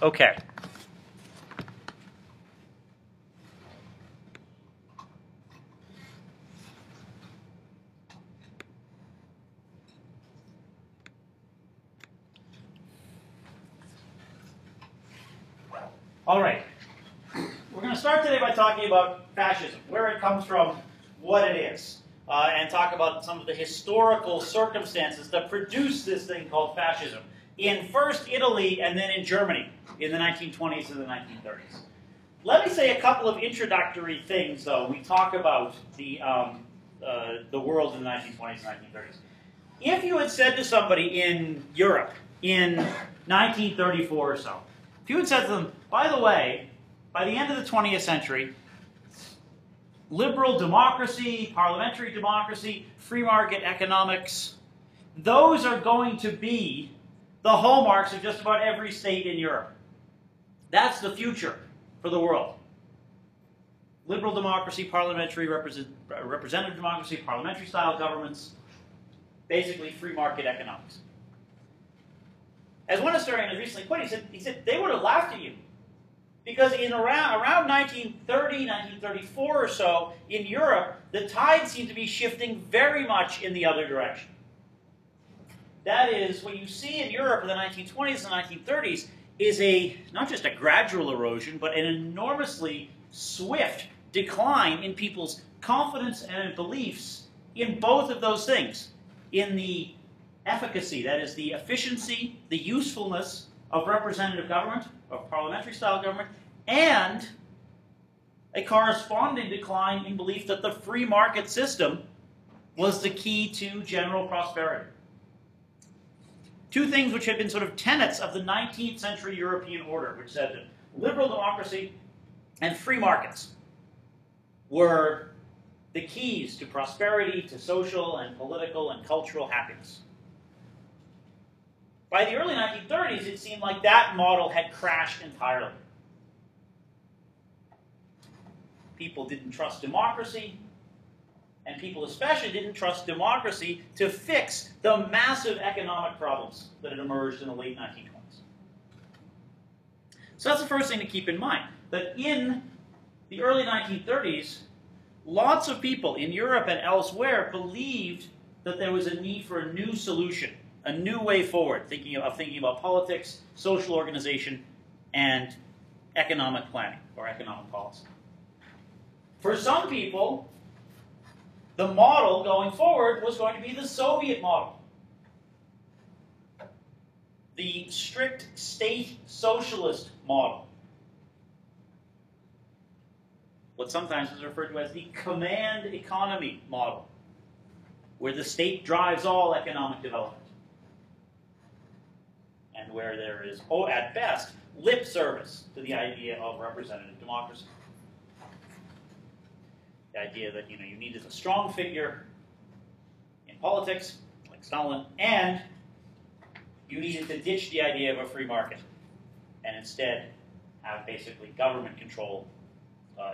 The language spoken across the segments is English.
Okay. All right. We're going to start today by talking about fascism, where it comes from, what it is, and talk about some of the historical circumstances that produced this thing called fascism in first Italy and then in Germany in the 1920s and the 1930s. Let me say a couple of introductory things, though. We talk about the world in the 1920s and 1930s. If you had said to somebody in Europe in 1934 or so, if you had said to them, by the way, by the end of the 20th century, liberal democracy, parliamentary democracy, free market economics, those are going to be the hallmarks of just about every state in Europe. That's the future for the world. Liberal democracy, parliamentary, representative democracy, parliamentary style governments, basically free market economics. As one historian has recently put, he said they would have laughed at you. Because in around 1930, 1934 or so, in Europe, the tide seemed to be shifting very much in the other direction. That is, what you see in Europe in the 1920s and 1930s is not just a gradual erosion, but an enormously swift decline in people's confidence and beliefs in both of those things. In the efficacy, that is, the efficiency, the usefulness of representative government, of parliamentary style government, and a corresponding decline in belief that the free market system was the key to general prosperity. Two things which had been sort of tenets of the 19th century European order, which said that liberal democracy and free markets were the keys to prosperity, to social and political and cultural happiness. By the early 1930s, it seemed like that model had crashed entirely. People didn't trust democracy, and people especially didn't trust democracy to fix the massive economic problems that had emerged in the late 1920s. So that's the first thing to keep in mind, that in the early 1930s, lots of people in Europe and elsewhere believed that there was a need for a new solution, a new way forward, thinking about politics, social organization, and economic planning or economic policy. For some people, the model going forward was going to be the Soviet model. The strict state socialist model. What sometimes is referred to as the command economy model, where the state drives all economic development. And where there is, at best, lip service to the idea of representative democracy. The idea that you needed a strong figure in politics, like Stalin, and you needed to ditch the idea of a free market and instead have basically government control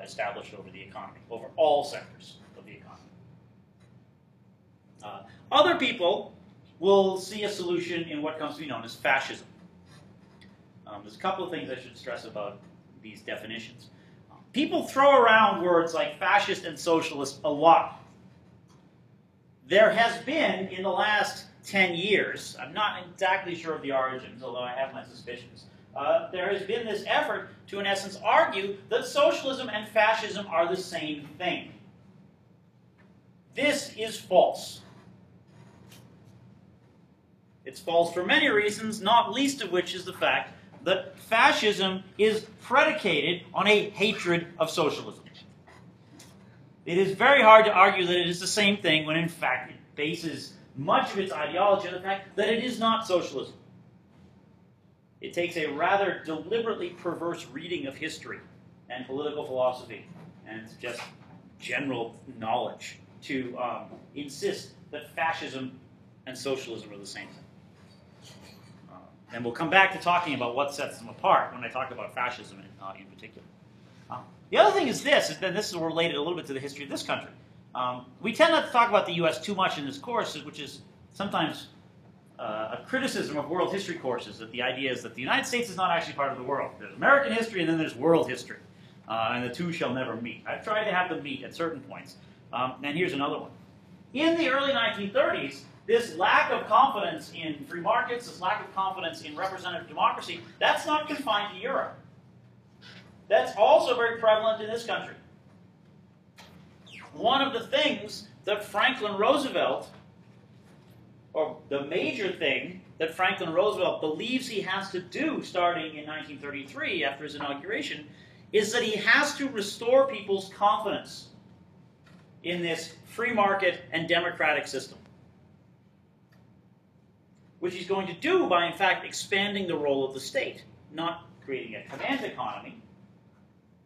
established over the economy, over all sectors of the economy. Other people will see a solution in what comes to be known as fascism. There's a couple of things I should stress about these definitions. People throw around words like fascist and socialist a lot. There has been, in the last 10 years, I'm not exactly sure of the origins, although I have my suspicions, there has been this effort to, in essence, argue that socialism and fascism are the same thing. This is false. It's false for many reasons, not least of which is the fact that fascism is predicated on a hatred of socialism. It is very hard to argue that it is the same thing when in fact it bases much of its ideology on the fact that it is not socialism. It takes a rather deliberately perverse reading of history and political philosophy and just general knowledge to insist that fascism and socialism are the same thing. And we'll come back to talking about what sets them apart when I talk about fascism in particular. The other thing is this, and this is related a little bit to the history of this country. We tend not to talk about the U.S. too much in this course, which is sometimes a criticism of world history courses, that the idea is that the United States is not actually part of the world. There's American history and then there's world history, and the two shall never meet. I've tried to have them meet at certain points. And here's another one. In the early 1930s, this lack of confidence in free markets, this lack of confidence in representative democracy, that's not confined to Europe. That's also very prevalent in this country. One of the things that Franklin Roosevelt, or the major thing that Franklin Roosevelt believes he has to do starting in 1933 after his inauguration, is that he has to restore people's confidence in this free market and democratic system, which he's going to do by, in fact, expanding the role of the state, not creating a command economy,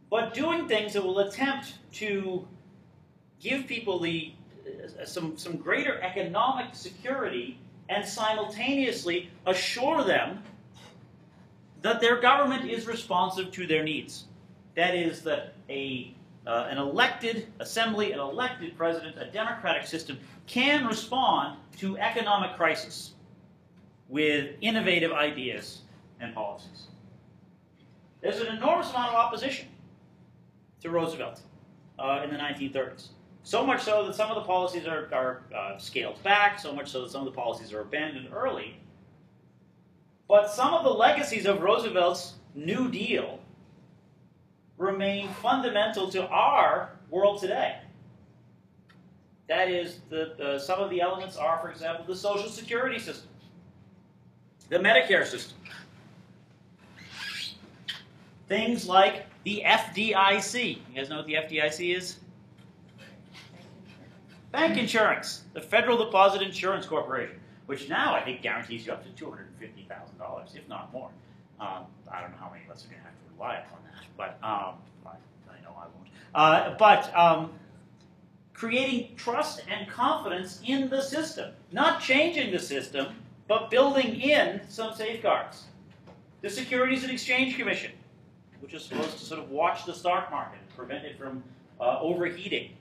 but doing things that will attempt to give people some greater economic security and simultaneously assure them that their government is responsive to their needs. That is, that an elected assembly, an elected president, a democratic system can respond to economic crisis with innovative ideas and policies. There's an enormous amount of opposition to Roosevelt in the 1930s. So much so that some of the policies are scaled back, so much so that some of the policies are abandoned early. But some of the legacies of Roosevelt's New Deal remain fundamental to our world today. That is, some of the elements are, for example, the Social Security system, the Medicare system, things like the FDIC. You guys know what the FDIC is? Bank insurance, the Federal Deposit Insurance Corporation, which now I think guarantees you up to $250,000, if not more. I don't know how many of us are going to have to rely upon that, but I know I won't. Creating trust and confidence in the system, not changing the system, but building in some safeguards. The Securities and Exchange Commission, which is supposed to sort of watch the stock market, prevent it from overheating,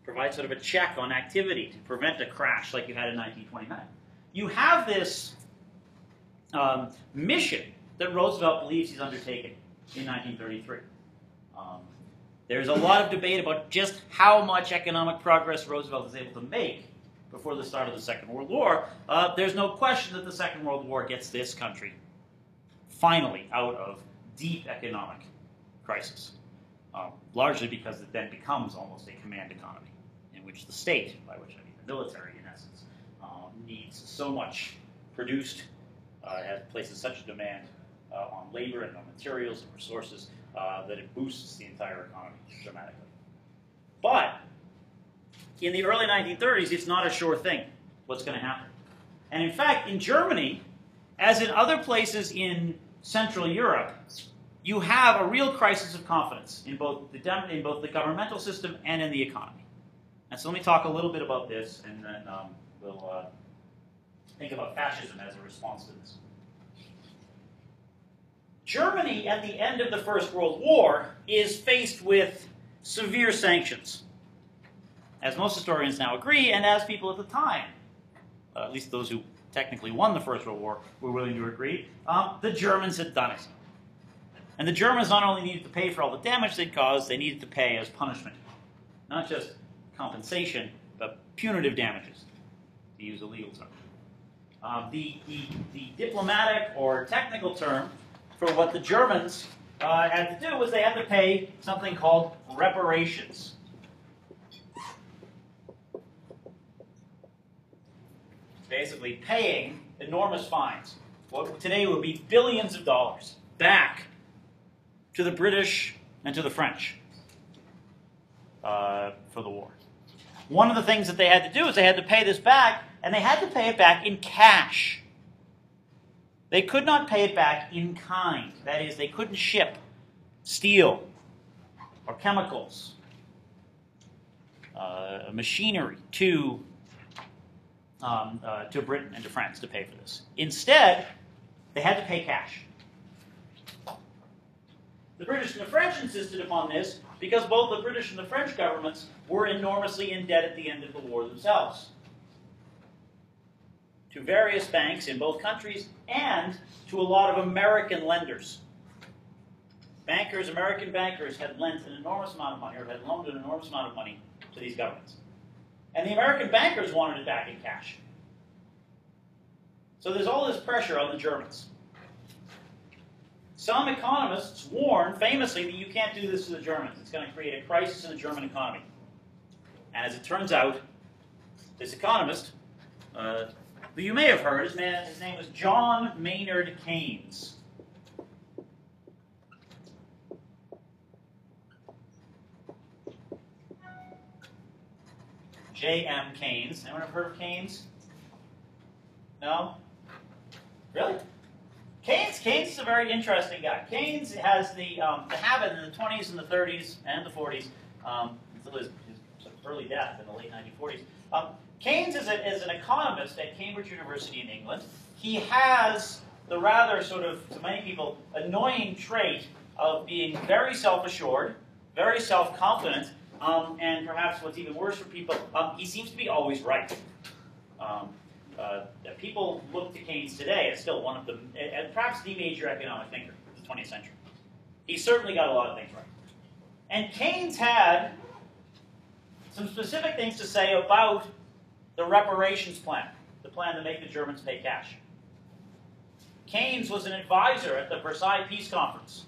provide sort of a check on activity to prevent a crash like you had in 1929. You have this mission that Roosevelt believes he's undertaking in 1933. There's a lot of debate about just how much economic progress Roosevelt is able to make before the start of the Second World War. There's no question that the Second World War gets this country finally out of deep economic crisis, largely because it then becomes almost a command economy, in which the state, by which I mean the military in essence, needs so much produced, places such a demand on labor and on materials and resources that it boosts the entire economy dramatically. But in the early 1930s, it's not a sure thing what's going to happen. And in fact, in Germany, as in other places in Central Europe, you have a real crisis of confidence in both the governmental system and in the economy. And so let me talk a little bit about this, and then we'll think about fascism as a response to this. Germany, at the end of the First World War, is faced with severe sanctions, as most historians now agree, and as people at the time, at least those who technically won the First World War, were willing to agree, the Germans had done it. And the Germans not only needed to pay for all the damage they'd caused, they needed to pay as punishment. Not just compensation, but punitive damages, to use a legal term. The diplomatic or technical term for what the Germans had to do was they had to pay something called reparations. Basically paying enormous fines, what today would be billions of dollars, back to the British and to the French for the war. One of the things that they had to do is they had to pay this back, and they had to pay it back in cash. They could not pay it back in kind. That is, they couldn't ship steel or chemicals, machinery to Britain and to France to pay for this. Instead, they had to pay cash. The British and the French insisted upon this because both the British and the French governments were enormously in debt at the end of the war themselves. to various banks in both countries and to a lot of American lenders. Bankers, American bankers, had lent an enormous amount of money, or had loaned an enormous amount of money to these governments. And the American bankers wanted it back in cash. So there's all this pressure on the Germans. Some economists warn famously that you can't do this to the Germans. It's going to create a crisis in the German economy. And as it turns out, this economist, who you may have heard, his name was John Maynard Keynes. J.M. Keynes. Anyone ever heard of Keynes? No? Really? Keynes is a very interesting guy. Keynes has the habit in the 20s and the 30s and the 40s, until his early death in the late 1940s. Keynes is an economist at Cambridge University in England. He has the rather sort of, to many people, annoying trait of being very self-assured, very self-confident, and perhaps what's even worse for people, he seems to be always right. People look to Keynes today as still one of the, and perhaps the major economic thinker of the 20th century. He certainly got a lot of things right. And Keynes had some specific things to say about the reparations plan, the plan to make the Germans pay cash. Keynes was an advisor at the Versailles Peace Conference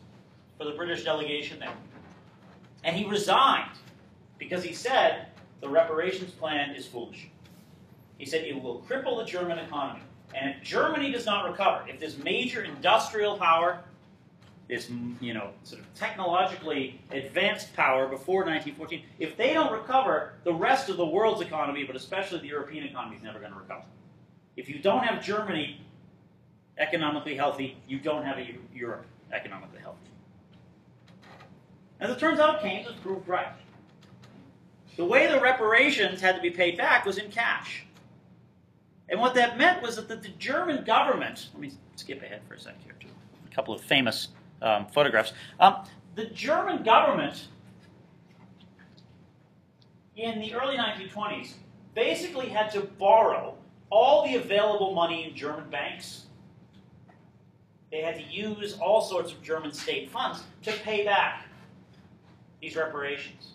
for the British delegation there. And he resigned because he said the reparations plan is foolish. He said it will cripple the German economy. And if Germany does not recover, if this major industrial power, this sort of technologically advanced power before 1914, if they don't recover, the rest of the world's economy, but especially the European economy, is never going to recover. If you don't have Germany economically healthy, you don't have Europe economically healthy. As it turns out, Keynes was proved right. The way the reparations had to be paid back was in cash. And what that meant was that the German government, let me skip ahead for a second here, a couple of famous photographs. The German government in the early 1920s basically had to borrow all the available money in German banks. They had to use all sorts of German state funds to pay back these reparations.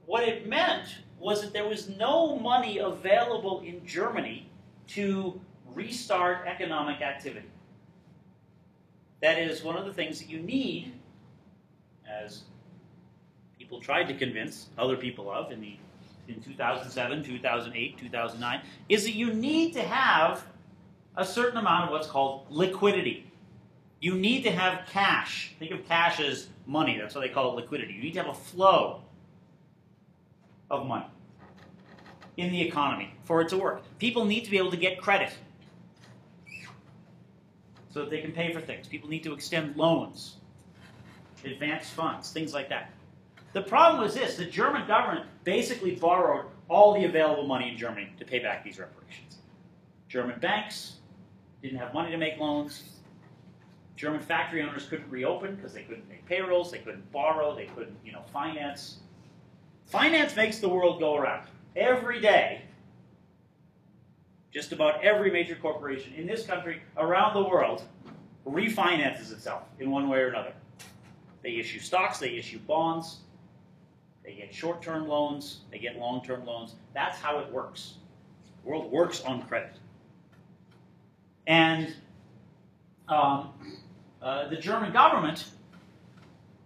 What it meant was that there was no money available in Germany to restart economic activity. That is one of the things that you need, as people tried to convince other people of in 2007, 2008, 2009, is that you need to have a certain amount of what's called liquidity. You need to have cash. Think of cash as money. That's why they call it liquidity. You need to have a flow of money in the economy for it to work. People need to be able to get credit so that they can pay for things. People need to extend loans, advance funds, things like that. The problem was this: the German government basically borrowed all the available money in Germany to pay back these reparations. German banks didn't have money to make loans. German factory owners couldn't reopen because they couldn't make payrolls, they couldn't borrow, they couldn't, finance. Finance makes the world go around. Every day, just about every major corporation in this country, around the world, refinances itself in one way or another. They issue stocks, they issue bonds, they get short-term loans, they get long-term loans. That's how it works. The world works on credit. And the German government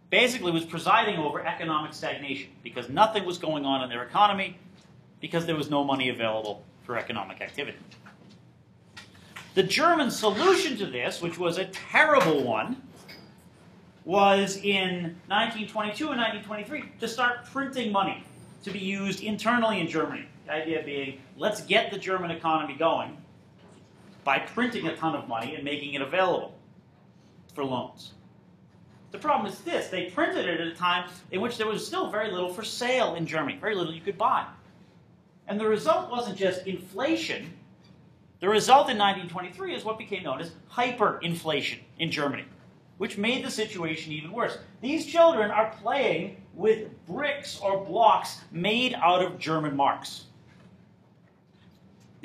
basically was presiding over economic stagnation because nothing was going on in their economy because there was no money available for economic activity. The German solution to this, which was a terrible one, was in 1922 and 1923 to start printing money to be used internally in Germany. The idea being, let's get the German economy going by printing a ton of money and making it available for loans. The problem is this: they printed it at a time in which there was still very little for sale in Germany, very little you could buy. And the result wasn't just inflation. The result in 1923 is what became known as hyperinflation in Germany, which made the situation even worse. These children are playing with bricks or blocks made out of German marks.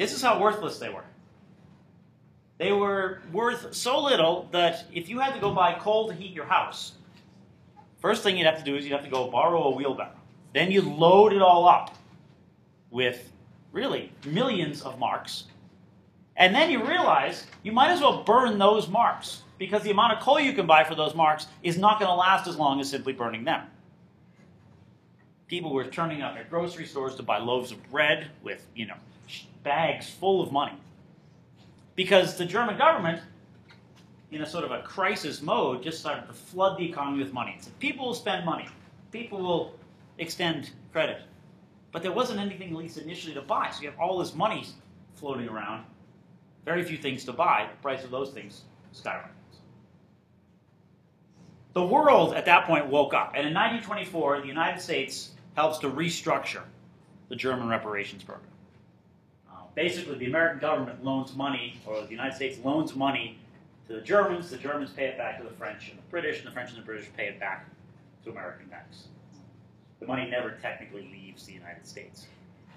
This is how worthless they were. They were worth so little that if you had to go buy coal to heat your house, first thing you'd have to do is you'd have to go borrow a wheelbarrow. Then you load it all up with really millions of marks. And then you realize you might as well burn those marks, because the amount of coal you can buy for those marks is not going to last as long as simply burning them. People were turning up at grocery stores to buy loaves of bread with, bags full of money. Because the German government, in a sort of a crisis mode, just started to flood the economy with money. So people will spend money. People will extend credit. But there wasn't anything, at least initially, to buy. So you have all this money floating around, very few things to buy. The price of those things skyrockets. The world at that point woke up. And in 1924, the United States helps to restructure the German reparations program. Basically, the American government loans money, or the United States loans money to the Germans pay it back to the French and the British, and the French and the British pay it back to American banks. The money never technically leaves the United States.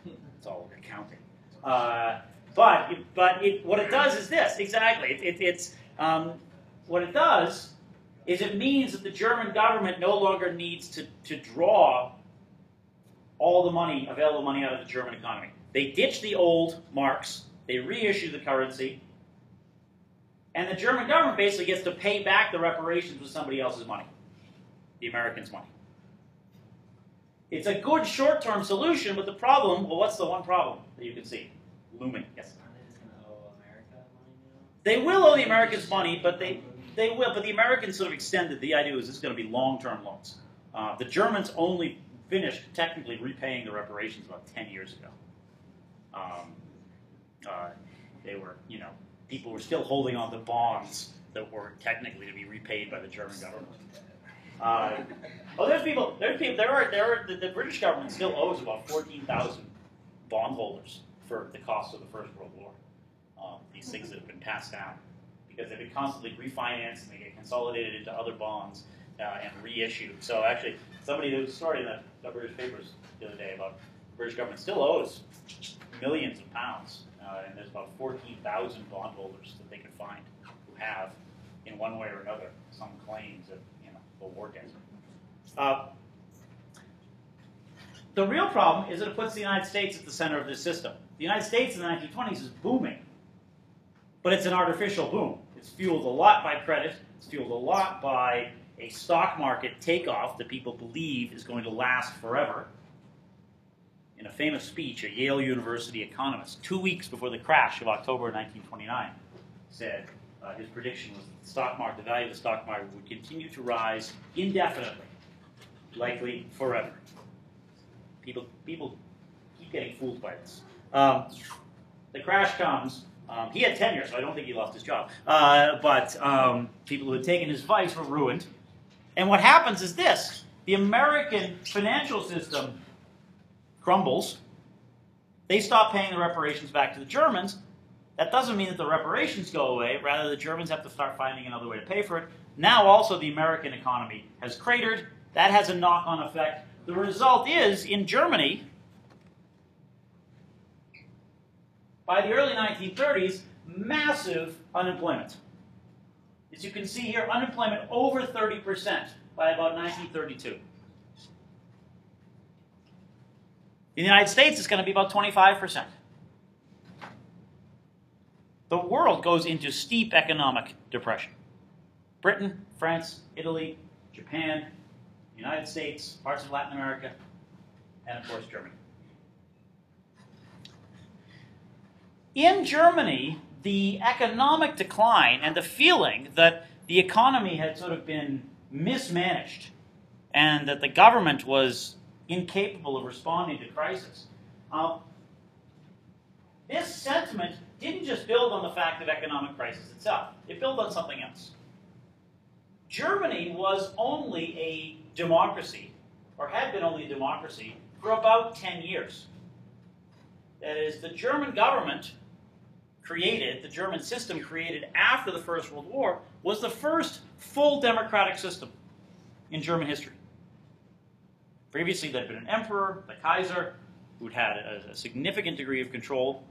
It's all accounting. But what it does is this, exactly. What it does is it means that the German government no longer needs to draw all the money, available money out of the German economy. They ditch the old marks, they reissue the currency, and the German government basically gets to pay back the reparations with somebody else's money, the Americans' money. It's a good short-term solution, but the problem, well, what's the one problem that you can see looming? Yes? Aren't they just going to owe America money now? They will owe the Americans money, but they will. But the Americans sort of extended. The idea was it's going to be long-term loans. The Germans only finished technically repaying the reparations about 10 years ago. They were, people were still holding on to bonds that were technically to be repaid by the German government. The British government still owes about 14,000 bondholders for the cost of the First World War. These things that have been passed down, because they've been constantly refinanced and they get consolidated into other bonds and reissued. So actually, there was a story in the British papers the other day about the British government still owes millions of pounds, and there's about 14,000 bondholders that they can find who have, in one way or another, some claims of a war debt. The real problem is that it puts the United States at the center of this system. The United States in the 1920s is booming, but it's an artificial boom. It's fueled a lot by credit. It's fueled a lot by a stock market takeoff that people believe is going to last forever. In a famous speech, a Yale University economist, 2 weeks before the crash of October 1929, said his prediction was that the value of the stock market would continue to rise indefinitely, likely forever. People keep getting fooled by this. The crash comes. He had tenure, so I don't think he lost his job. But people who had taken his advice were ruined. And what happens is this. The American financial system crumbles. They stop paying the reparations back to the Germans. That doesn't mean that the reparations go away. Rather, the Germans have to start finding another way to pay for it. Now also the American economy has cratered. That has a knock-on effect. The result is, in Germany, by the early 1930s, massive unemployment. As you can see here, unemployment over 30% by about 1932. In the United States, it's going to be about 25%. The world goes into steep economic depression. Britain, France, Italy, Japan, the United States, parts of Latin America, and of course Germany. In Germany, the economic decline and the feeling that the economy had sort of been mismanaged and that the government was incapable of responding to crisis. This sentiment didn't just build on the fact of economic crisis itself. It built on something else. Germany was only a democracy, or had been only a democracy, for about 10 years. That is, the German government created, the German system created after the First World War, was the first full democratic system in German history. Previously, there had been an emperor, the Kaiser, who'd had a significant degree of control.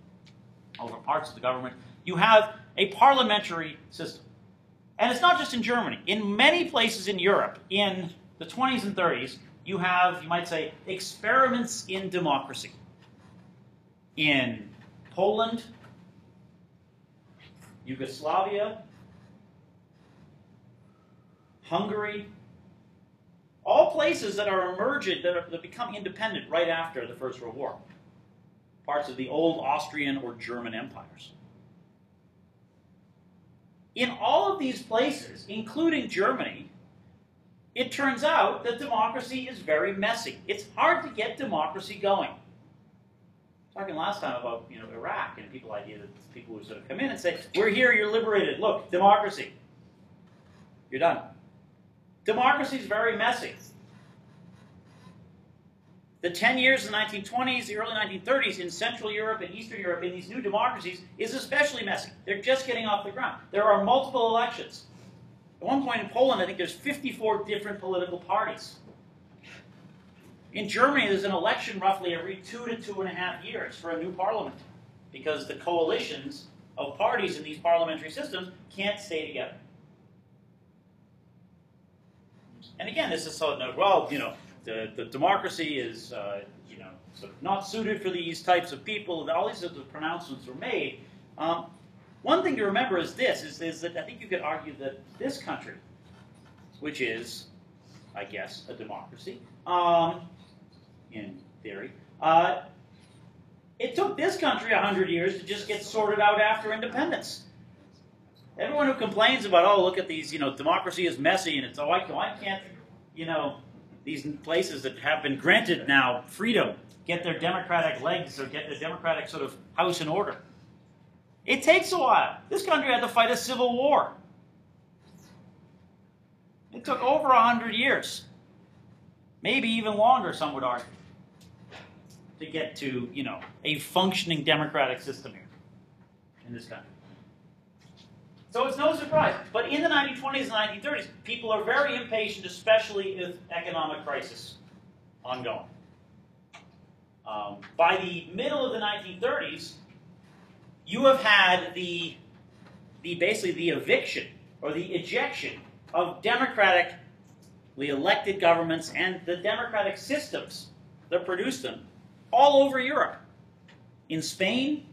over parts of the government. You have a parliamentary system. And it's not just in Germany. In many places in Europe, in the 20s and 30s, you have, you might say, experiments in democracy. In Poland, Yugoslavia, Hungary, all places that are emergent, that become independent right after the First World War. Parts of the old Austrian or German empires. In all of these places, including Germany, it turns out that democracy is very messy. It's hard to get democracy going. Talking last time about Iraq, and people would sort of come in and say, "We're here, you're liberated. Look, democracy. You're done." Democracy is very messy. The 10 years in the 1920s, the early 1930s in Central Europe and Eastern Europe in these new democracies is especially messy. They're just getting off the ground. There are multiple elections. At one point in Poland, I think there's 54 different political parties. In Germany, there's an election roughly every 2 to 2.5 years for a new parliament, because the coalitions of parties in these parliamentary systems can't stay together. And again, this is sort of, well, the democracy is, sort of not suited for these types of people. All these sorts of pronouncements were made. One thing to remember is this, is that I think you could argue that this country, which is, I guess, a democracy, in theory, it took this country 100 years to just get sorted out after independence. Everyone who complains about, oh, look at these, democracy is messy, and it's, oh, why can't, these places that have been granted now freedom get their democratic legs or get their democratic sort of house in order? It takes a while. This country had to fight a civil war. It took over 100 years. Maybe even longer, some would argue, to get to, a functioning democratic system here in this country. So it's no surprise. But in the 1920s and 1930s, people are very impatient, especially with economic crisis ongoing. By the middle of the 1930s, you have had basically the eviction or the ejection of democratically elected governments and the democratic systems that produced them all over Europe. In Spain,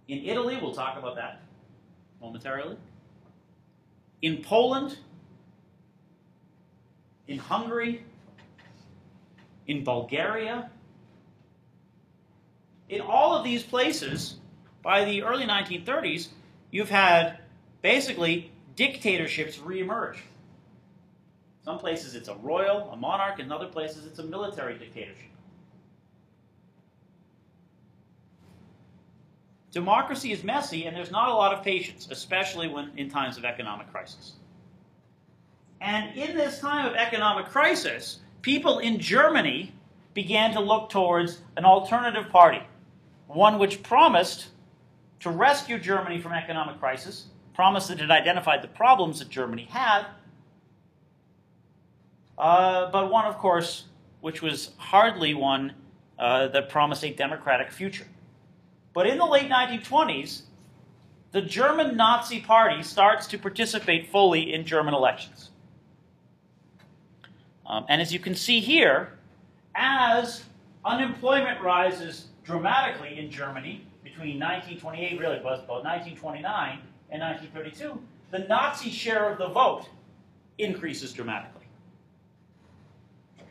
in Italy, we'll talk about that momentarily. In Poland, in Hungary, in Bulgaria. In all of these places, by the early 1930s, you've had basically dictatorships reemerge. Some places it's a royal, a monarch, in other places it's a military dictatorship. Democracy is messy, and there's not a lot of patience, especially when in times of economic crisis. And in this time of economic crisis, people in Germany began to look towards an alternative party, one which promised to rescue Germany from economic crisis, promised that it identified the problems that Germany had, but one, of course, which was hardly one that promised a democratic future. But in the late 1920s, the German Nazi Party starts to participate fully in German elections. And as you can see here, as unemployment rises dramatically in Germany between 1928, really it was about 1929 and 1932, the Nazi share of the vote increases dramatically.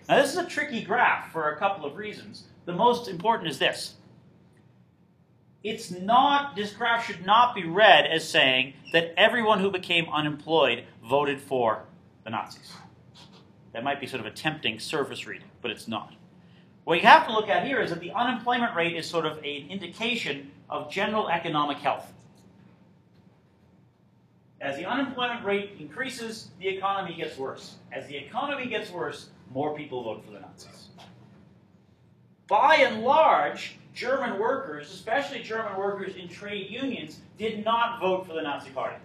Now this is a tricky graph for a couple of reasons. The most important is this. This graph should not be read as saying that everyone who became unemployed voted for the Nazis. That might be sort of a tempting surface reading, but it's not. What you have to look at here is that the unemployment rate is sort of an indication of general economic health. As the unemployment rate increases, the economy gets worse. As the economy gets worse, more people vote for the Nazis. By and large, German workers, especially German workers in trade unions, did not vote for the Nazi Party.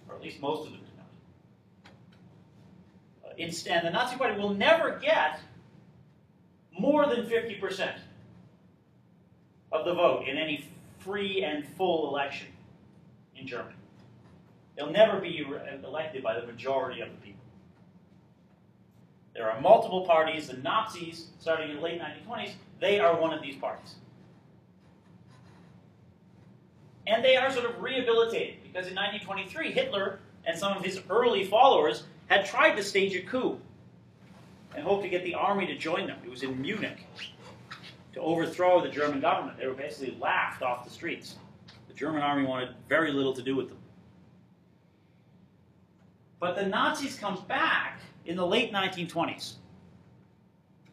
Or at least most of them did not. Instead, the Nazi Party will never get more than 50%. of the vote in any free and full election in Germany. They'll never be elected by the majority of the people. There are multiple parties. The Nazis, starting in the late 1920s, they are one of these parties. And they are sort of rehabilitated, because in 1923, Hitler and some of his early followers had tried to stage a coup and hoped to get the army to join them. It was in Munich, to overthrow the German government. They were basically laughed off the streets. The German army wanted very little to do with them. But the Nazis come back in the late 1920s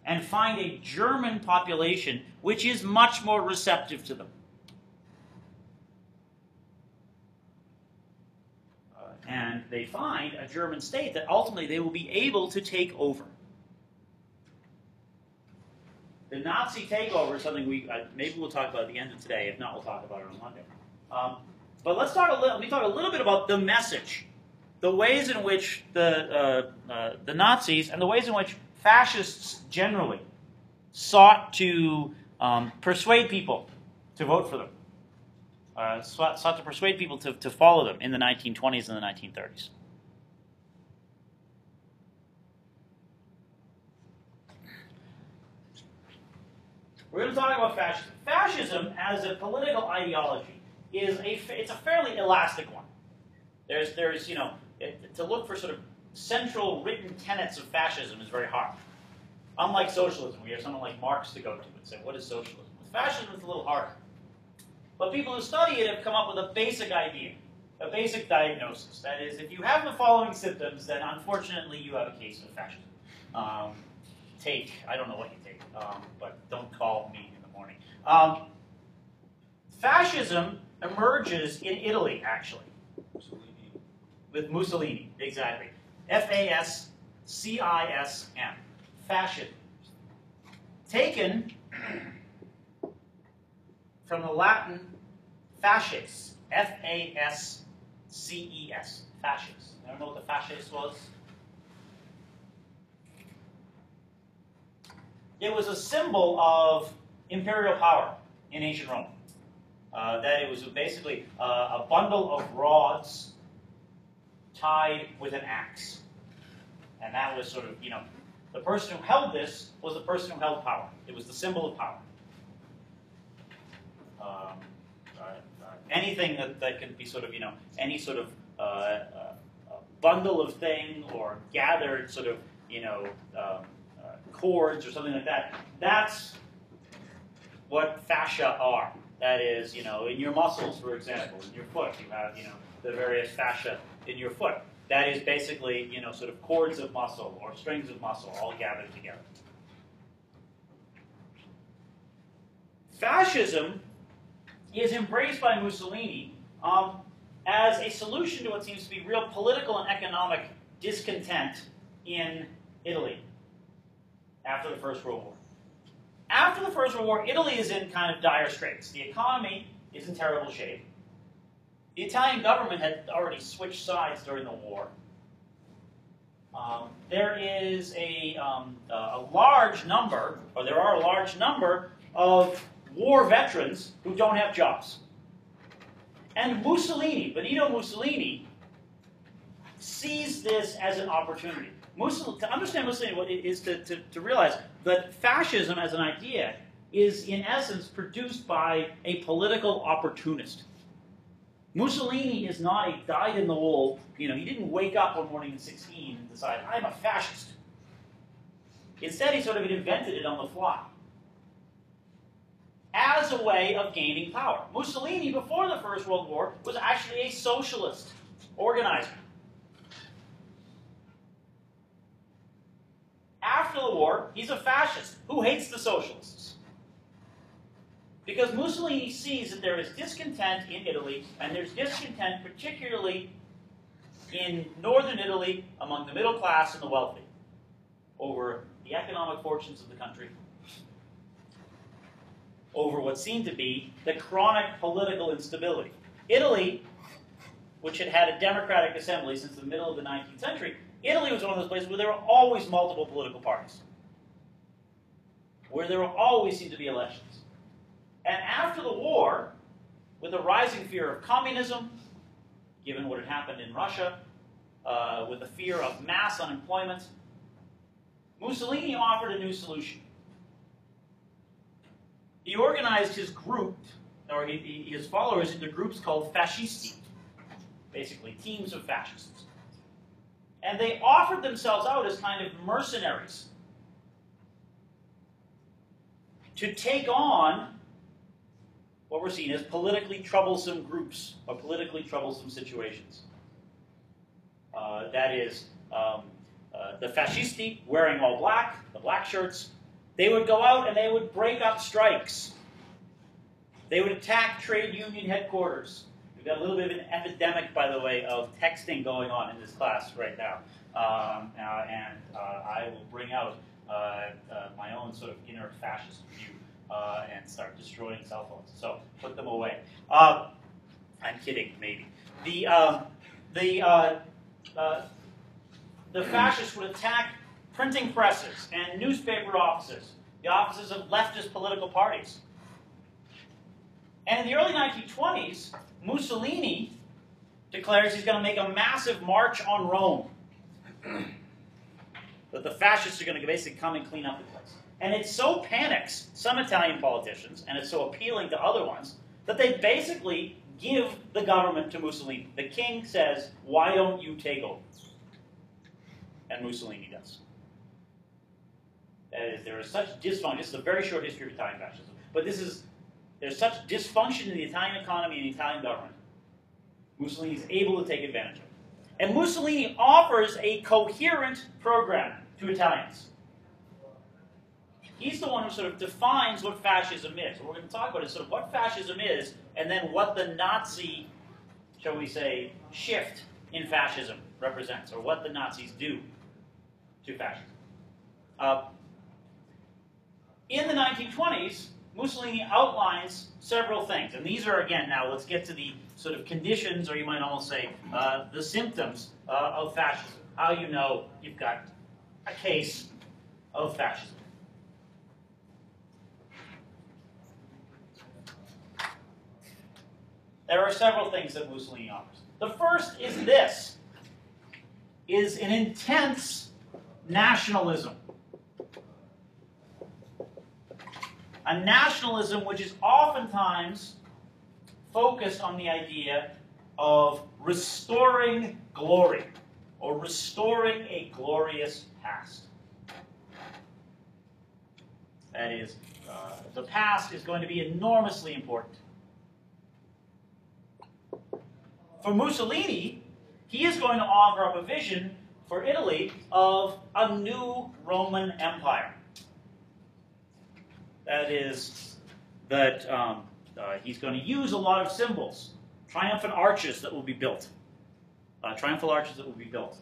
and find a German population which is much more receptive to them. And they find a German state that ultimately they will be able to take over. The Nazi takeover is something maybe we'll talk about at the end of today. If not, we'll talk about it on Monday. But let me talk a little bit about the message, the ways in which the Nazis and the ways in which fascists generally sought to persuade people to vote for them, sought to persuade people to follow them in the 1920s and the 1930s. We're going to talk about fascism. Fascism, as a political ideology, it's a fairly elastic one. There's to look for sort of central written tenets of fascism is very hard. Unlike socialism, we have someone like Marx to go to and say, what is socialism? With fascism, it's a little harder. But people who study it have come up with a basic idea, a basic diagnosis. That is, if you have the following symptoms, then unfortunately you have a case of fascism. I don't know what you take, but don't call me in the morning. Fascism emerges in Italy, actually. With Mussolini, exactly. F-A-S-C-I-S-M. Fascism. Taken from the Latin fasces. F-A-S-C-E-S. Fasces. I don't know what the fasces was. It was a symbol of imperial power in ancient Rome. That it was basically a bundle of rods tied with an axe. And that was sort of, the person who held this was the person who held power. It was the symbol of power. Anything that can be sort of, any sort of bundle of thing or gathered sort of, cords or something like that. That's what fascia are. That is, in your muscles, for example, in your foot, you have, the various fascia in your foot. That is basically, sort of cords of muscle or strings of muscle all gathered together. Fascism is embraced by Mussolini as a solution to what seems to be real political and economic discontent in Italy after the First World War. After the First World War, Italy is in kind of dire straits. The economy is in terrible shape. The Italian government had already switched sides during the war. There is a large number, or there are a large number of war veterans who don't have jobs. And Mussolini, Benito Mussolini, sees this as an opportunity. To understand Mussolini is to realize that fascism as an idea is in essence produced by a political opportunist. Mussolini is not a dyed-in-the-wool, he didn't wake up one morning in 16 and decide, I'm a fascist. Instead, he sort of invented it on the fly as a way of gaining power. Mussolini, before the First World War, was actually a socialist organizer. After the war, he's a fascist who hates the socialists. Because Mussolini sees that there is discontent in Italy, and there's discontent particularly in northern Italy among the middle class and the wealthy over the economic fortunes of the country, over what seemed to be the chronic political instability. Italy, which had had a democratic assembly since the middle of the 19th century, Italy was one of those places where there were always multiple political parties, where there will always seem to be elections. And after the war, with the rising fear of communism, given what had happened in Russia, with the fear of mass unemployment, Mussolini offered a new solution. He organized his group, or his followers, into groups called fascisti, basically teams of fascists. And they offered themselves out as kind of mercenaries to take on what were seen as politically troublesome groups or politically troublesome situations. That is, the fascisti wearing all black, the black shirts, they would go out and they would break up strikes. They would attack trade union headquarters. We've got a little bit of an epidemic, by the way, of texting going on in this class right now. And I will bring out my own sort of inner fascist view and start destroying cell phones. So put them away. I'm kidding, maybe. The fascists would attack printing presses and newspaper offices, the offices of leftist political parties. And in the early 1920s, Mussolini declares he's going to make a massive march on Rome. That the fascists are going to basically come and clean up the place. And it so panics some Italian politicians, and it's so appealing to other ones, that they basically give the government to Mussolini. The king says, "Why don't you take over?" And Mussolini does. That is, there is such dysfunction. This is a very short history of Italian fascism. But there's such dysfunction in the Italian economy and the Italian government. Mussolini is able to take advantage of it. And Mussolini offers a coherent program to Italians. He's the one who sort of defines what fascism is. What we're going to talk about is sort of what fascism is, and then what the Nazi, shall we say, shift in fascism represents, or what the Nazis do to fascism. In the 1920s, Mussolini outlines several things. And these are, again, now let's get to the sort of conditions, or you might almost say the symptoms of fascism. How you know you've got a case of fascism. There are several things that Mussolini offers. The first is this, is an intense nationalism. A nationalism which is oftentimes focused on the idea of restoring glory, or restoring a glorious past. That is, the past is going to be enormously important. For Mussolini, he is going to offer up a vision for Italy of a new Roman Empire. That is, that he's going to use a lot of symbols, triumphant arches that will be built. Triumphal arches that will be built.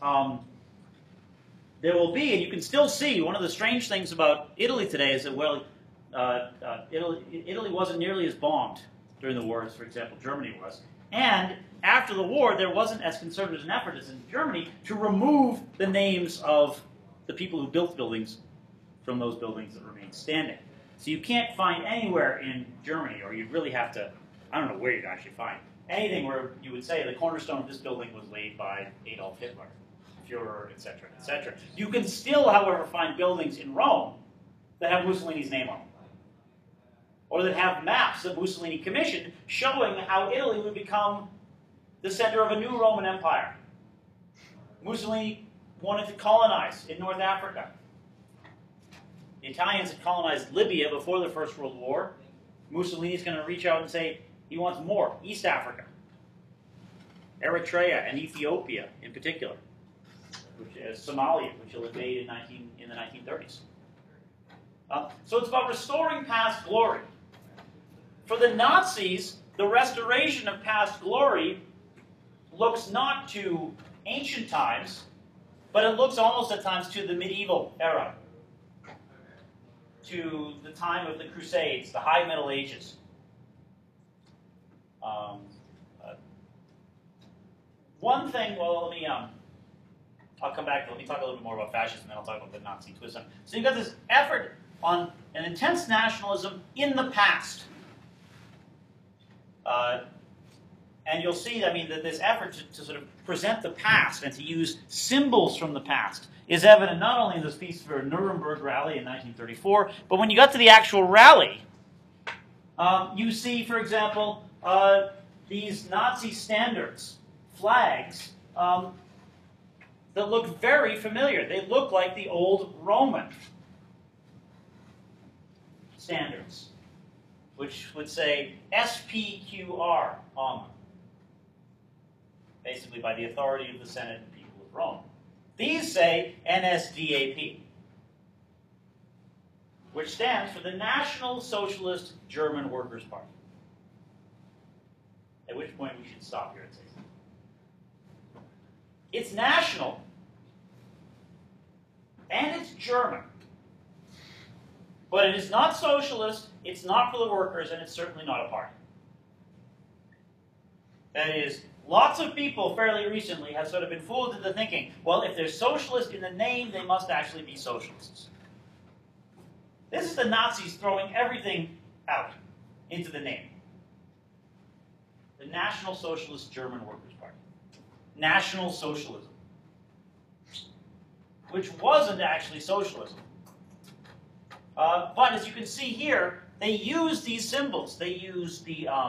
There will be, and you can still see, one of the strange things about Italy today is that, well, Italy wasn't nearly as bombed during the war as, for example, Germany was. And after the war, there wasn't as concerted an effort as in Germany to remove the names of the people who built buildings from those buildings that remain standing. So you can't find anywhere in Germany, or you really have to, I don't know where you'd actually find, anything where you would say the cornerstone of this building was laid by Adolf Hitler, Führer, etc., etc. You can still, however, find buildings in Rome that have Mussolini's name on them, or that have maps that Mussolini commissioned showing how Italy would become the center of a new Roman Empire. Mussolini wanted to colonize in North Africa. The Italians had colonized Libya before the First World War. Mussolini's going to reach out and say he wants more. East Africa, Eritrea, and Ethiopia in particular, which is Somalia, which he'll invade in the 1930s. So it's about restoring past glory. For the Nazis, the restoration of past glory looks not to ancient times, but it looks almost at times to the medieval era, to the time of the Crusades, the High Middle Ages. One thing, well, I'll come back, let me talk a little bit more about fascism, and then I'll talk about the Nazi twist on it. So you've got this effort on an intense nationalism in the past. And you'll see, I mean, that this effort to sort of present the past and to use symbols from the past is evident not only in this peaceful Nuremberg rally in 1934, but when you got to the actual rally, you see, for example, these Nazi standards, flags, that look very familiar. They look like the old Roman standards, which would say SPQR, basically by the authority of the Senate and people of Rome. These say NSDAP, which stands for the National Socialist German Workers' Party. At which point we should stop here and say something. It's national, and it's German. But it is not socialist, it's not for the workers, and it's certainly not a party. That is, lots of people fairly recently have sort of been fooled into thinking, well, if they're socialist in the name, they must actually be socialists. This is the Nazis throwing everything out into the name. The National Socialist German Workers' Party. National Socialism. Which wasn't actually socialism. But as you can see here, they use these symbols. They use again,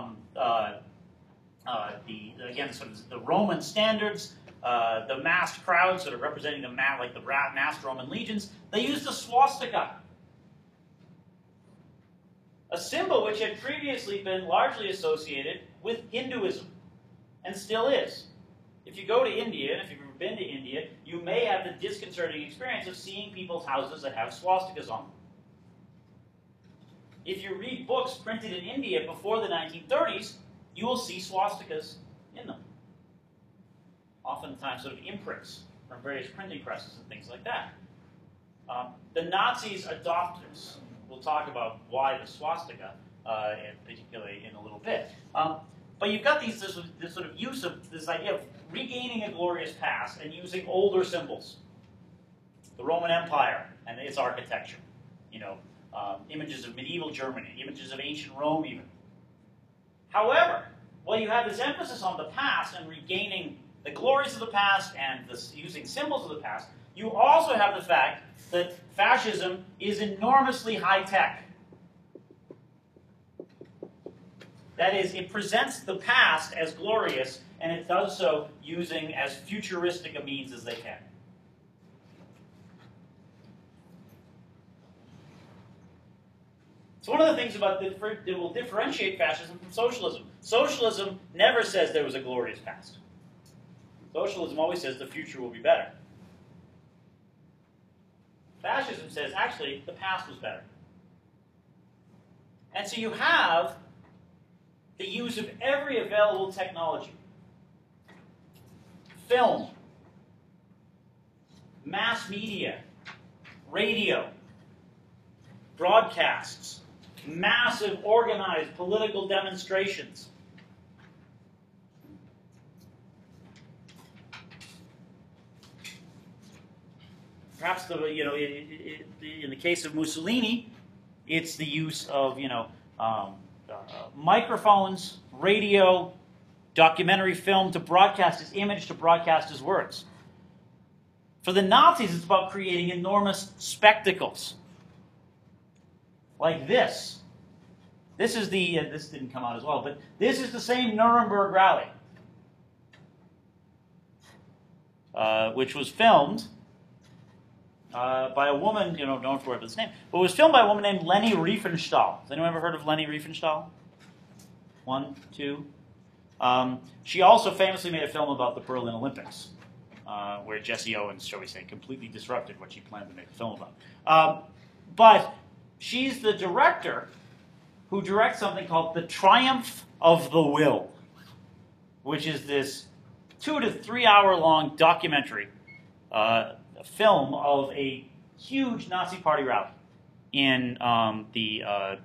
sort of the Roman standards, the massed crowd, sort of representing the massed Roman legions. They use the swastika, a symbol which had previously been largely associated with Hinduism, and still is. If you go to India, and if you've ever been to India, you may have the disconcerting experience of seeing people's houses that have swastikas on them. If you read books printed in India before the 1930s, you will see swastikas in them. Oftentimes sort of imprints from various printing presses and things like that. The Nazis adopted this. We'll talk about why the swastika, particularly in a little bit. But you've got this sort of use of this idea of regaining a glorious past and using older symbols. The Roman Empire and its architecture. Images of medieval Germany, images of ancient Rome even. However, while you have this emphasis on the past and regaining the glories of the past and using symbols of the past, you also have the fact that fascism is enormously high-tech. That is, it presents the past as glorious, and it does so using as futuristic a means as they can. It's one of the things about that will differentiate fascism from socialism. Socialism never says there was a glorious past. Socialism always says the future will be better. Fascism says, actually, the past was better. And so you have the use of every available technology. Film, mass media, radio, broadcasts, massive organized political demonstrations. Perhaps in the case of Mussolini, it's the use of microphones, radio, documentary film to broadcast his image, to broadcast his words. For the Nazis, it's about creating enormous spectacles. Like this. This is the, this didn't come out as well, but this is the same Nuremberg rally, which was filmed by a woman, don't worry about this name, but it was filmed by a woman named Leni Riefenstahl. Has anyone ever heard of Leni Riefenstahl? One, two. She also famously made a film about the Berlin Olympics, where Jesse Owens, shall we say, completely disrupted what she planned to make a film about. But she's the director who directs something called The Triumph of the Will, which is this 2 to 3 hour long documentary film of a huge Nazi party rally in I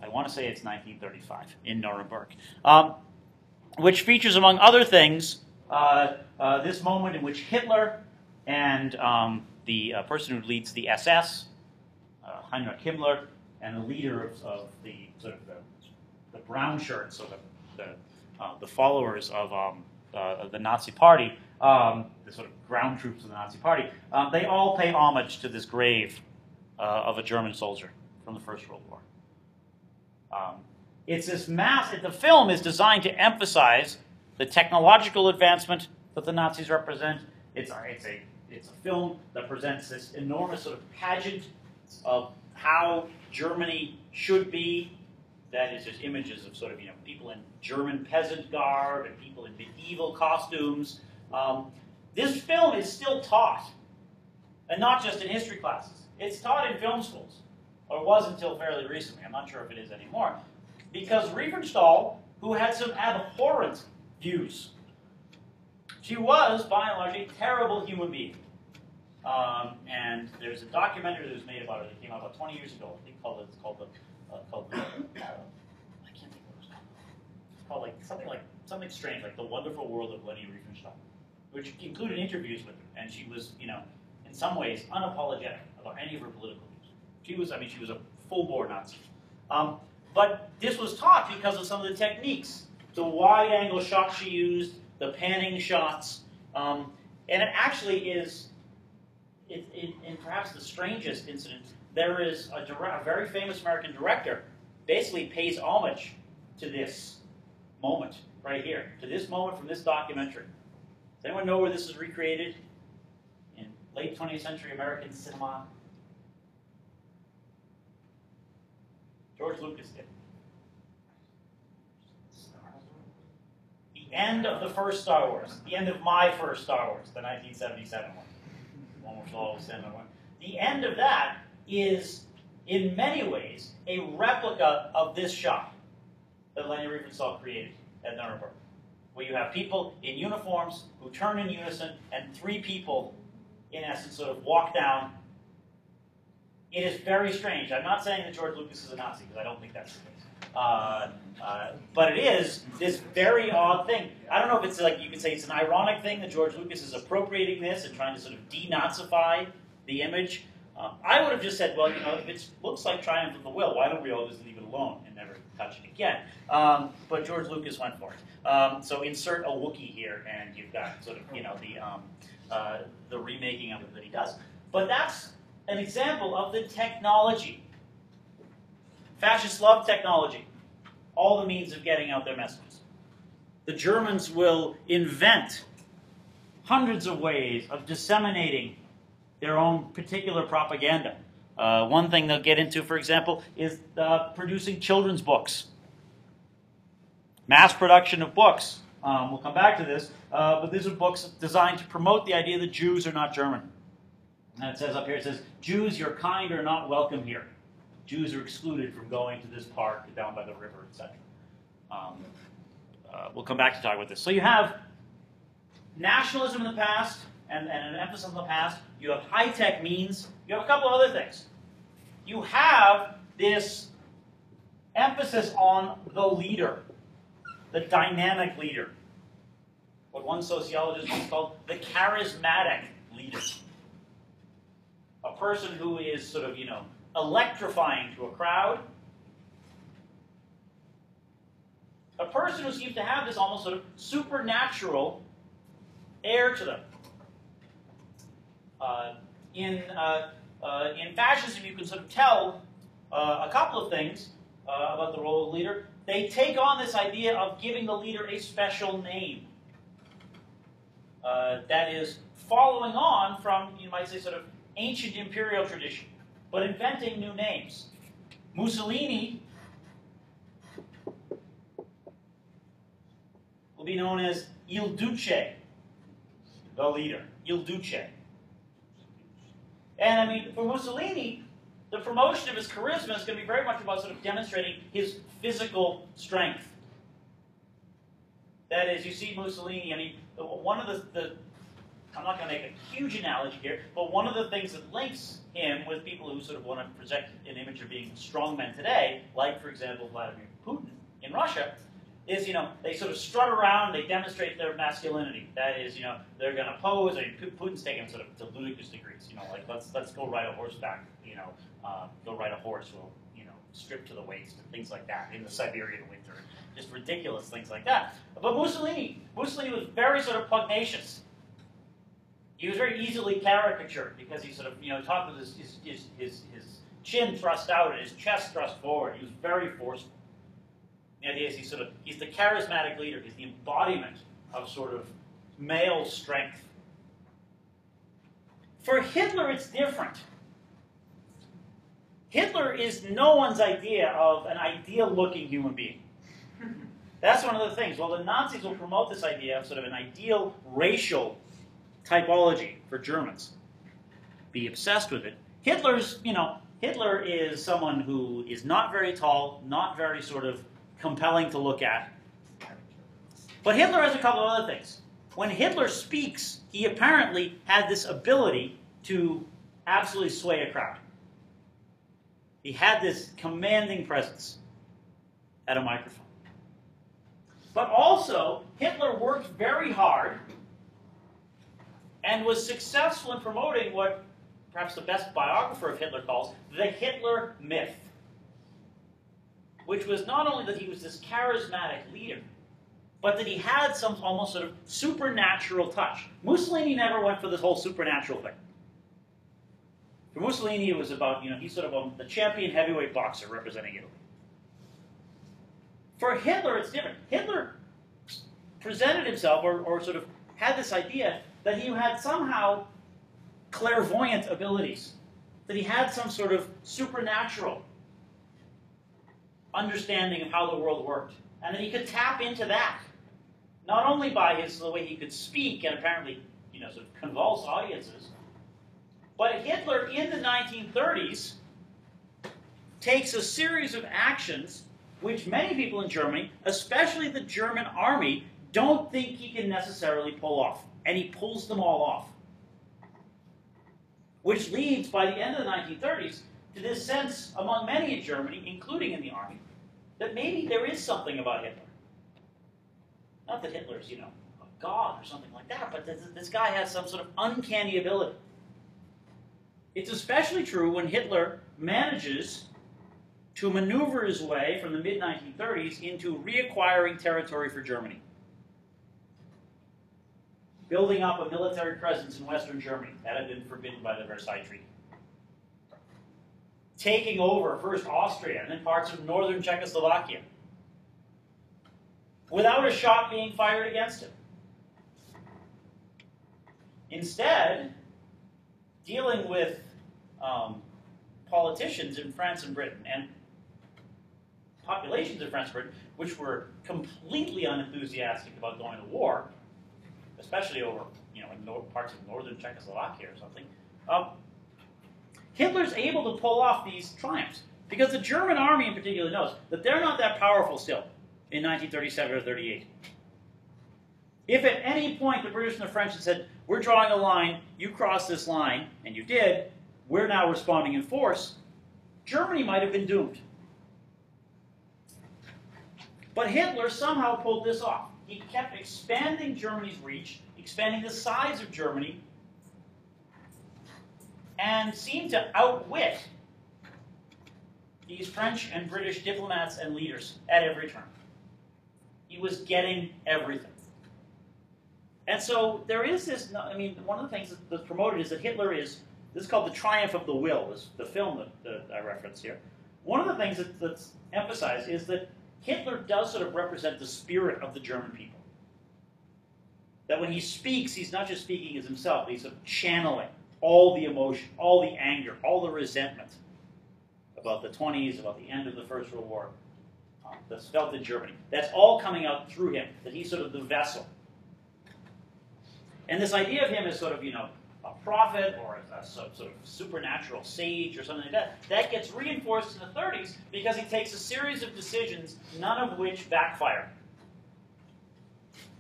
want to say it's 1935 in Nuremberg, which features, among other things, this moment in which Hitler and the person who leads the SS, Heinrich Himmler, and the leader of the sort of the brown shirts, or the followers of the Nazi Party, the sort of ground troops of the Nazi Party, they all pay homage to this grave of a German soldier from the First World War. It's this the film is designed to emphasize the technological advancement that the Nazis represent. It's a film that presents this enormous sort of pageant of how Germany should be. That is just images of sort of, people in German peasant garb and people in medieval costumes. This film is still taught, and not just in history classes. It's taught in film schools, or was until fairly recently. I'm not sure if it is anymore. Because Riefenstahl, who had some abhorrent views, she was, by and large, a terrible human being. And there's a documentary that was made about her that came out about 20 years ago. I think it's called I can't think what it was called. It's called something strange, like The Wonderful World of Leni Riefenstahl, which included interviews with her, and she was, in some ways, unapologetic about any of her political views. She was a full-bore Nazi. But this was taught because of some of the techniques, the wide-angle shots she used, the panning shots, and it actually is. In perhaps the strangest incident, there is a very famous American director basically pays homage to this moment right here, to this moment from this documentary. Does anyone know where this is recreated in late 20th century American cinema? George Lucas did. The end of the first Star Wars, the end of my first Star Wars, the 1977 one. The end of that is, in many ways, a replica of this shot that Leni Riefenstahl created at Nuremberg, where you have people in uniforms who turn in unison, and three people, in essence, sort of walk down. It is very strange. I'm not saying that George Lucas is a Nazi, because I don't think that's the case. But it is this very odd thing. I don't know if it's like, you could say it's an ironic thing that George Lucas is appropriating this and trying to sort of denazify the image. I would have just said, well, if it looks like Triumph of the Will, why don't we all just leave it alone and never touch it again? But George Lucas went for it. So insert a Wookiee here, and you've got sort of, the remaking of it that he does. But that's an example of the technology. Fascists love technology, all the means of getting out their messages. The Germans will invent hundreds of ways of disseminating their own particular propaganda. One thing they'll get into, for example, is producing children's books. Mass production of books. We'll come back to this, but these are books designed to promote the idea that Jews are not German. And it says up here, it says, Jews, your kind are not welcome here. Jews are excluded from going to this park down by the river, etc. We'll come back to talk about this. So you have nationalism in the past and an emphasis on the past. You have high-tech means. You have a couple of other things. You have this emphasis on the leader, the dynamic leader. What one sociologist once called the charismatic leader. A person who is sort of, electrifying to a crowd. A person who seems to have this almost sort of supernatural air to them. In fascism, you can sort of tell a couple of things about the role of leader. They take on this idea of giving the leader a special name. That is following on from, you might say, sort of ancient imperial tradition, but inventing new names. Mussolini will be known as Il Duce, the leader, Il Duce. And for Mussolini, the promotion of his charisma is going to be very much about sort of demonstrating his physical strength. That is, you see Mussolini, one of the I'm not going to make a huge analogy here, but one of the things that links him with people who sort of want to project an image of being strongmen today, like, for example, Vladimir Putin in Russia, is, they sort of strut around, they demonstrate their masculinity. That is, they're going to pose. Putin's taking sort of to ludicrous degrees. Like, let's go ride a horseback. Go ride a horse. We'll, stripped to the waist and things like that in the Siberian winter. Just ridiculous things like that. But Mussolini was very sort of pugnacious. He was very easily caricatured because he sort of, talked with his chin thrust out and his chest thrust forward. He was very forceful. The idea is he's the charismatic leader. He's the embodiment of sort of male strength. For Hitler, it's different. Hitler is no one's idea of an ideal-looking human being. That's one of the things. Well, the Nazis will promote this idea of sort of an ideal racial typology for Germans. Be obsessed with it. Hitler is someone who is not very tall, not very sort of compelling to look at. But Hitler has a couple of other things. When Hitler speaks, he apparently had this ability to absolutely sway a crowd. He had this commanding presence at a microphone. But also, Hitler worked very hard and was successful in promoting what perhaps the best biographer of Hitler calls the Hitler myth, which was not only that he was this charismatic leader, but that he had some almost sort of supernatural touch. Mussolini never went for this whole supernatural thing. For Mussolini, it was about, he's sort of the champion heavyweight boxer representing Italy. For Hitler, it's different. Hitler presented himself, or sort of had this idea that he had somehow clairvoyant abilities, that he had some sort of supernatural understanding of how the world worked, and that he could tap into that, not only by the way he could speak and apparently, sort of convulse audiences, but Hitler in the 1930s takes a series of actions which many people in Germany, especially the German army, don't think he can necessarily pull off. And he pulls them all off. Which leads, by the end of the 1930s, to this sense among many in Germany, including in the army, that maybe there is something about Hitler. Not that Hitler's, a god or something like that, but this guy has some sort of uncanny ability. It's especially true when Hitler manages to maneuver his way from the mid-1930s into reacquiring territory for Germany. Building up a military presence in Western Germany. That had been forbidden by the Versailles Treaty. Taking over first Austria and then parts of northern Czechoslovakia. Without a shot being fired against him. Instead, dealing with politicians in France and Britain, and populations in France and Britain, which were completely unenthusiastic about going to war, especially over, in parts of northern Czechoslovakia or something, Hitler's able to pull off these triumphs. Because the German army in particular knows that they're not that powerful still in 1937 or 38. If at any point the British and the French had said, we're drawing a line, you cross this line, and you did, we're now responding in force, Germany might have been doomed. But Hitler somehow pulled this off. He kept expanding Germany's reach, expanding the size of Germany, and seemed to outwit these French and British diplomats and leaders at every turn. He was getting everything. And so there is this, one of the things that's promoted is that Hitler is, this is called The Triumph of the Will, the film that I referenced here. One of the things that's emphasized is that Hitler does sort of represent the spirit of the German people. That when he speaks, he's not just speaking as himself, he's sort of channeling all the emotion, all the anger, all the resentment about the 20s, about the end of the First World War that's felt in Germany. That's all coming out through him, that he's sort of the vessel. And this idea of him as sort of, a prophet or a sort of supernatural sage or something like that, that gets reinforced in the 30s because he takes a series of decisions, none of which backfire.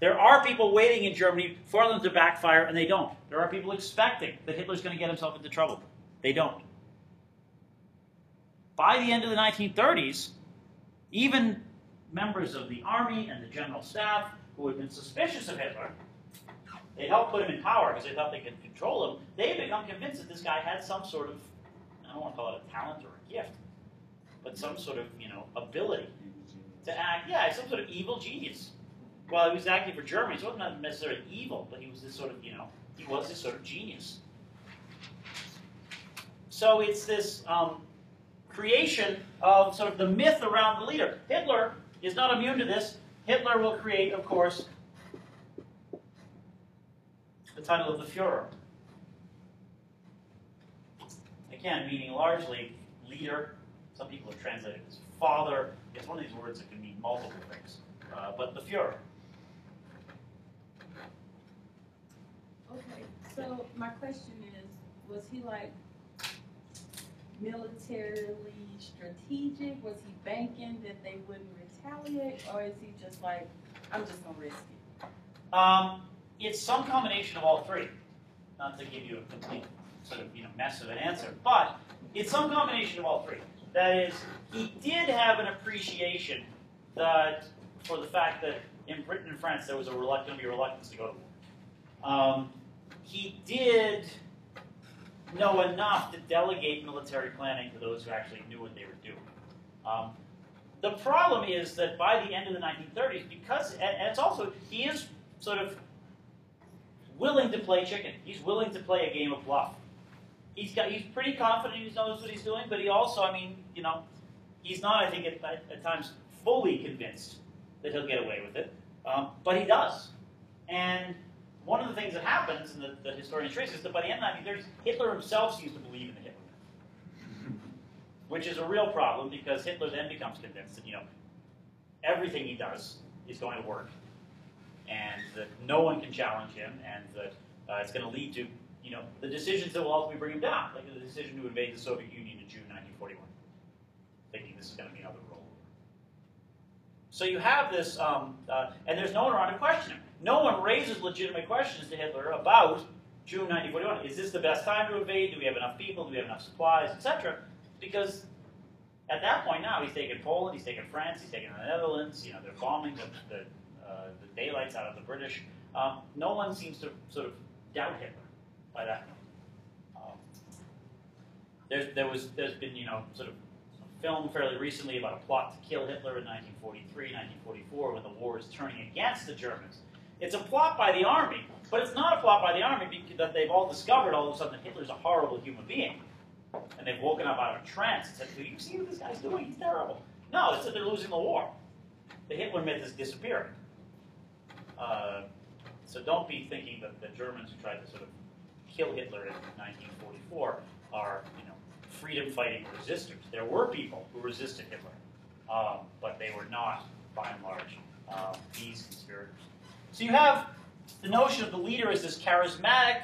There are people waiting in Germany for them to backfire, and they don't. There are people expecting that Hitler's going to get himself into trouble. They don't. By the end of the 1930s, even members of the army and the general staff who had been suspicious of Hitler, they helped put him in power because they thought they could control him. They had become convinced that this guy had some sort of, I don't want to call it a talent or a gift, but some sort of, ability to act. Yeah, some sort of evil genius. Well, he was acting for Germany, so he wasn't necessarily evil, but he was this sort of, he was this sort of genius. So it's this creation of sort of the myth around the leader. Hitler is not immune to this. Hitler will create, of course, the title of the Führer. Again, meaning largely leader. Some people have translated it as father. It's one of these words that can mean multiple things. But the Führer. Okay, so my question is, was he like militarily strategic? Was he banking that they wouldn't retaliate? Or is he just like, I'm just going to risk it? It's some combination of all three. Not to give you a complete sort of mess of an answer, but it's some combination of all three. That is, he did have an appreciation that for the fact that in Britain and France there was going to be a reluctance to go to war. He did know enough to delegate military planning to those who actually knew what they were doing. The problem is that by the end of the 1930s, and it's also, he is sort of willing to play chicken. He's willing to play a game of bluff. He's pretty confident he knows what he's doing, but he also, he's not, I think, at times fully convinced that he'll get away with it. But he does. And one of the things that happens, and that historians trace, is that by the end of the 1930s, Hitler himself seems to believe in the Hitler myth, which is a real problem because Hitler then becomes convinced that everything he does is going to work, and that no one can challenge him, and that it's going to lead to the decisions that will ultimately bring him down, like the decision to invade the Soviet Union in June 1941, thinking this is going to be another rollover. So you have this, and there's no one around to question him. No one raises legitimate questions to Hitler about June 1941. Is this the best time to invade? Do we have enough people? Do we have enough supplies, etc.? Because at that point now, he's taken Poland, he's taken France, he's taken the Netherlands. They're bombing the daylights out of the British. No one seems to sort of doubt Hitler by that point. There's been sort of a film fairly recently about a plot to kill Hitler in 1943, 1944, when the war is turning against the Germans. It's a plot by the army, but it's not a plot by the army because that they've all discovered all of a sudden that Hitler's a horrible human being. And they've woken up out of a trance and said, do you see what this guy's doing? He's terrible. No, it's that they're losing the war. The Hitler myth is disappearing. So don't be thinking that the Germans who tried to sort of kill Hitler in 1944 are, freedom-fighting resistors. There were people who resisted Hitler, but they were not, by and large, these conspirators. So you have the notion of the leader as this charismatic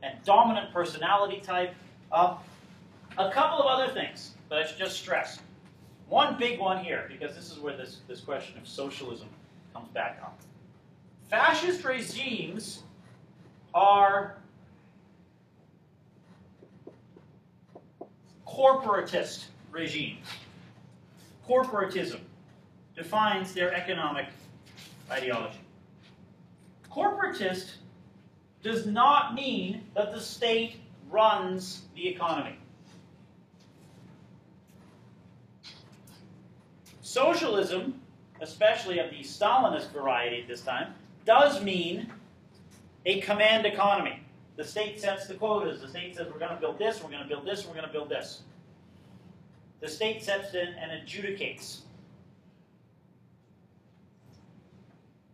and dominant personality type. A couple of other things that I should just stress. One big one here, because this is where this question of socialism comes back up. Fascist regimes are corporatist regimes. Corporatism defines their economic ideology. Corporatist does not mean that the state runs the economy. Socialism, especially of the Stalinist variety at this time, does mean a command economy. The state sets the quotas. The state says, we're going to build this, we're going to build this, we're going to build this. The state steps in and adjudicates.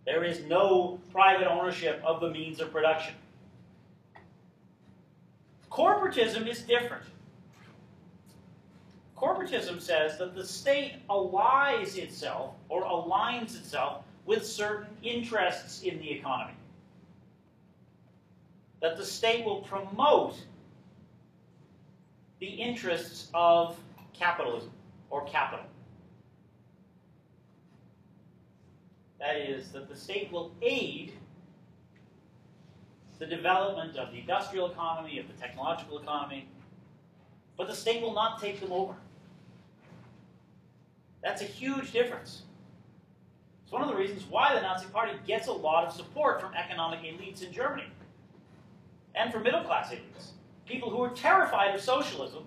There is no private ownership of the means of production. Corporatism is different. Corporatism says that the state allies itself or aligns itself with certain interests in the economy. That the state will promote the interests of capitalism or capital. That is, that the state will aid the development of the industrial economy, of the technological economy, but the state will not take them over. That's a huge difference. It's one of the reasons why the Nazi Party gets a lot of support from economic elites in Germany and from middle-class elites. People who are terrified of socialism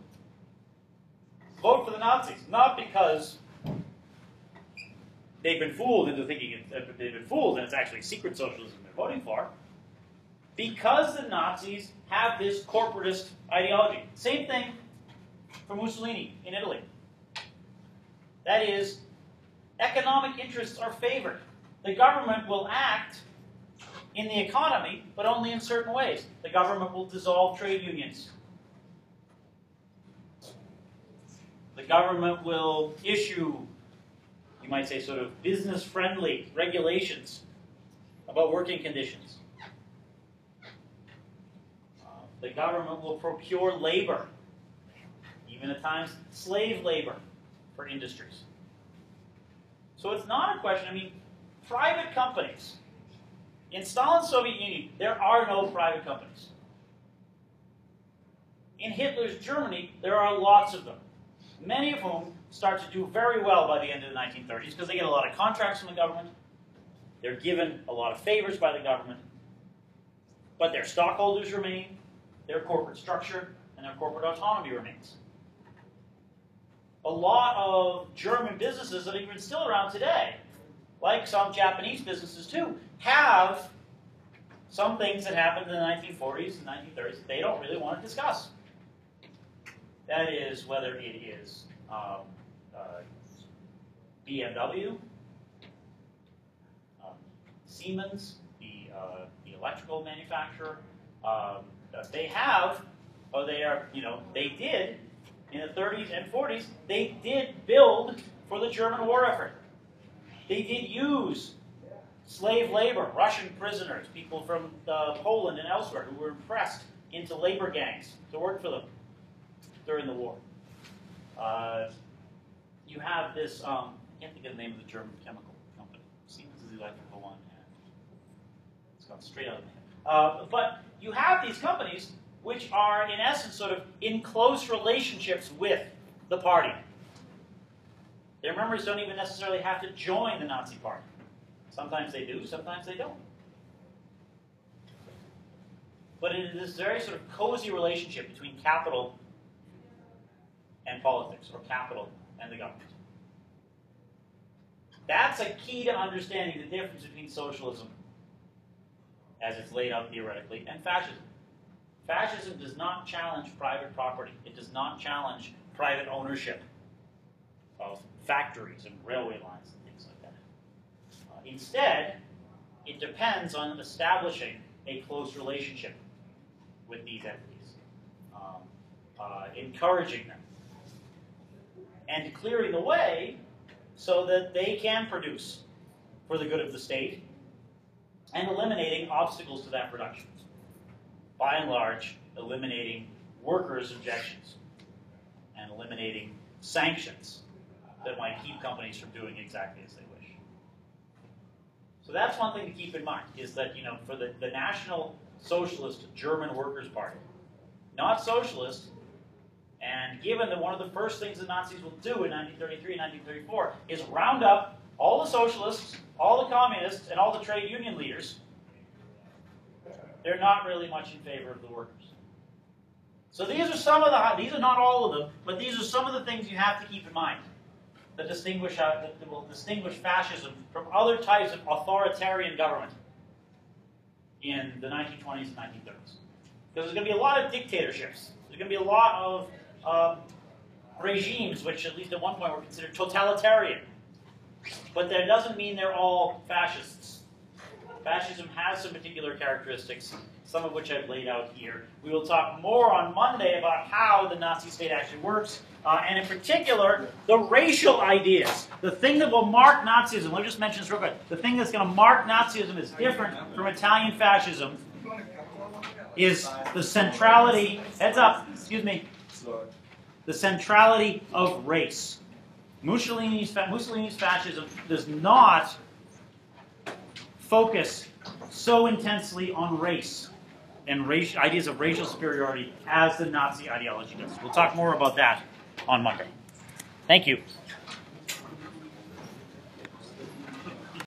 vote for the Nazis, not because they've been fooled into thinking they've been fooled and it's actually secret socialism they're voting for, because the Nazis have this corporatist ideology. Same thing for Mussolini in Italy. That is, economic interests are favored. The government will act in the economy, but only in certain ways. The government will dissolve trade unions. The government will issue, you might say, sort of business-friendly regulations about working conditions. The government will procure labor, even at times slave labor, for industries. So it's not a question, I mean, private companies. In Stalin's Soviet Union, there are no private companies. In Hitler's Germany, there are lots of them, many of whom start to do very well by the end of the 1930s because they get a lot of contracts from the government. They're given a lot of favors by the government. But their stockholders remain, their corporate structure, and their corporate autonomy remains. A lot of German businesses that are even still around today, like some Japanese businesses too, have some things that happened in the 1940s and 1930s that they don't really want to discuss. That is whether it is BMW, Siemens, the electrical manufacturer. They have, or they are, they did in the 30s and 40s. They did build for the German war effort. They did use slave labor, Russian prisoners, people from Poland and elsewhere who were impressed into labor gangs to work for them during the war. You have this, I can't think of the name of the German chemical company. Siemens is the electrical one. It's gone straight out of my head. But you have these companies which are, in essence, sort of in close relationships with the party. Their members don't even necessarily have to join the Nazi Party. Sometimes they do, sometimes they don't. But it is this very sort of cozy relationship between capital and politics, or capital and the government. That's a key to understanding the difference between socialism, as it's laid out theoretically, and fascism. Fascism does not challenge private property. It does not challenge private ownership of factories and railway lines and things like that. Instead, it depends on establishing a close relationship with these entities, encouraging them, and clearing the way so that they can produce for the good of the state and eliminating obstacles to that production. By and large, eliminating workers' objections and eliminating sanctions that might keep companies from doing exactly as they wish. So that's one thing to keep in mind, is that, for the National Socialist German Workers' Party, not socialist, and given that one of the first things the Nazis will do in 1933 and 1934 is round up all the socialists, all the communists, and all the trade union leaders, they're not really much in favor of the workers. So these are some of these are not all of them, but these are some of the things you have to keep in mind that will distinguish fascism from other types of authoritarian government in the 1920s and 1930s. Because there's going to be a lot of dictatorships. There's going to be a lot of regimes which, at least at one point, were considered totalitarian. But that doesn't mean they're all fascists. Fascism has some particular characteristics, some of which I've laid out here. We will talk more on Monday about how the Nazi state actually works, and in particular, the racial ideas. The thing that will mark Nazism, let me just mention this real quick, the thing that's going to mark Nazism as different from Italian fascism is the centrality, heads up, excuse me, the centrality of race. Mussolini's fascism does not focus so intensely on race and ideas of racial superiority as the Nazi ideology does. We'll talk more about that on Monday. Thank you.